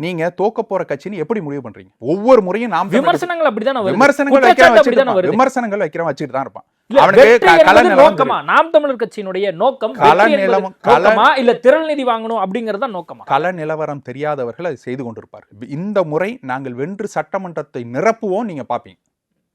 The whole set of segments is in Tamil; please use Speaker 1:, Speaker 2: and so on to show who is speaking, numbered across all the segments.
Speaker 1: நீங்க தோக்க போற கட்சின்னு எப்படி முடிவு பண்றீங்க? ஒவ்வொரு முறையும் நாம்
Speaker 2: விமர்சனங்கள் அப்படிதான்
Speaker 1: விமர்சனங்கள் வைக்கிறவன் வச்சுட்டு தான் இருப்பான்.
Speaker 2: நாம் தமிழர் கட்சியினுடைய நோக்கம் நோக்கமா இல்ல திரள் நிதி வாங்கணும் அப்படிங்கறத நோக்கமா?
Speaker 1: கள நிலவரம் தெரியாதவர்கள் அதை செய்து கொண்டிருப்பார்கள். இந்த முறை நாங்கள் வென்று சட்டமன்றத்தை நிரப்புவோம். நீங்க பாப்பீங்க,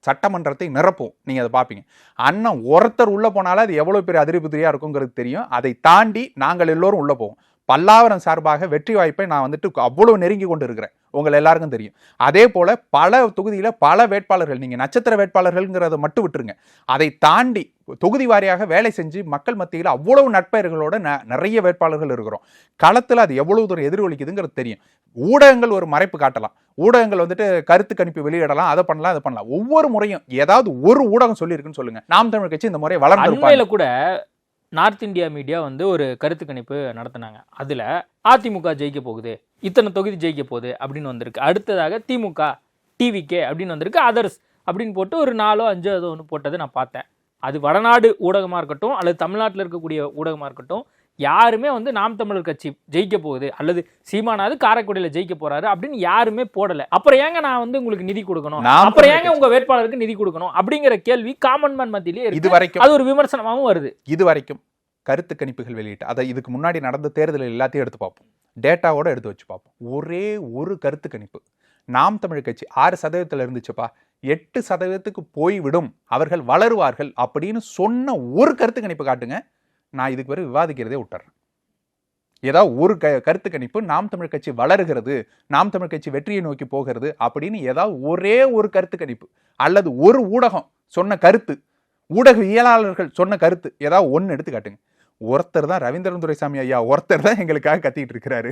Speaker 1: சட்டமன்றத்தை நிரப்புவோம், நீங்க அதை பாப்பீங்க. அண்ணன் ஒருத்தர் உள்ள போனாலும் அது எவ்வளவு பெரிய அதிருப்தியா இருக்குங்கிறது தெரியும். அதை தாண்டி நாங்கள் எல்லோரும் உள்ள போவோம். பல்லாவரம் சார்பாக வெற்றி வாய்ப்பை நான் வந்துட்டு அவ்வளவு நெருங்கி கொண்டு இருக்கிறேன், உங்களை எல்லாருக்கும் தெரியும். அதே போல பல தொகுதியில பல வேட்பாளர்கள், நீங்க நட்சத்திர வேட்பாளர்கள்ங்கிறத மட்டும் விட்டுருங்க, அதை தாண்டி தொகுதி வாரியாக வேலை செஞ்சு மக்கள் மத்தியில் அவ்வளவு நட்பெயர்களோட நிறைய வேட்பாளர்கள் இருக்கிறோம். களத்தில் அது எவ்வளவு தூரம் எதிரொலிக்குதுங்கிறது தெரியும். ஊடகங்கள் ஒரு மறைப்பு காட்டலாம், ஊடகங்கள் வந்துட்டு கருத்து கணிப்பு வெளியிடலாம், அதை பண்ணலாம் அதை பண்ணலாம். ஒவ்வொரு முறையும் ஏதாவது ஒரு ஊடகம் சொல்லியிருக்குன்னு சொல்லுங்க, நாம் தமிழர் கட்சி இந்த முறை வளர்ந்து
Speaker 2: கூட நார்த் இந்தியா மீடியா வந்து ஒரு கருத்து கணிப்பு நடத்தினாங்க. அதுல அதிமுக ஜெயிக்க போகுது, இத்தனை தொகுதி ஜெயிக்க போகுது அப்படின்னு வந்திருக்கு. அடுத்ததாக திமுக டிவிகே அப்படின்னு வந்திருக்கு, அதர்ஸ் அப்படின்னு போட்டு ஒரு 4 5 ஏதோ ஒன்று போட்டது நான் பார்த்தேன். அது வடநாடு ஊடகமா இருக்கட்டும் அல்லது தமிழ்நாட்டில் இருக்கக்கூடிய ஊடகமா இருக்கட்டும், யாருமே வந்து நாம் தமிழர் கட்சி ஜெயிக்க போகுது அல்லது சீமானாவது காரைக்குடியில ஜெயிக்க போறாரு அப்படின்னு யாருமே போடல. அப்புறம் ஏங்க நான் வந்து உங்களுக்கு நிதி கொடுக்கணும், அப்புறம் ஏங்க உங்க வேட்பாளருக்கு நிதி கொடுக்கணும் அப்படிங்கிற கேள்வி காமன் மேன் மத்தியிலே இது வரைக்கும் அது ஒரு விமர்சனமாகவும் வருது.
Speaker 1: இது வரைக்கும் கருத்து கணிப்புகள் வெளியிட்டு அதை இதுக்கு முன்னாடி நடந்த தேர்தலில் எல்லாத்தையும் எடுத்து பார்ப்போம், டேட்டாவோட எடுத்து வச்சு பார்ப்போம். ஒரே ஒரு கருத்து கணிப்பு நாம் தமிழர் கட்சி 6% இருந்துச்சுப்பா, 8% போய்விடும், அவர்கள் வளருவார்கள் அப்படின்னு சொன்ன ஒரு கருத்து கணிப்பு காட்டுங்க, நான் இதுக்கு பிறகு விவாதிக்கிறதே விட்டுறேன். ஏதாவது ஒரு கருத்து கணிப்பு நாம் தமிழ் கட்சி வளருகிறது, நாம் தமிழ் கட்சி வெற்றியை நோக்கி போகிறது அப்படின்னு ஏதாவது ஒரே ஒரு கருத்து கணிப்பு அல்லது ஒரு ஊடகம் சொன்ன கருத்து, ஊடகவியலாளர்கள் சொன்ன கருத்து ஏதாவது ஒன்று எடுத்து காட்டுங்க. ஒருத்தர் தான், ரவீந்திரன் துரைசாமி ஐயா ஒருத்தர் தான் எங்களுக்காக கத்திட்டு இருக்கிறாரு.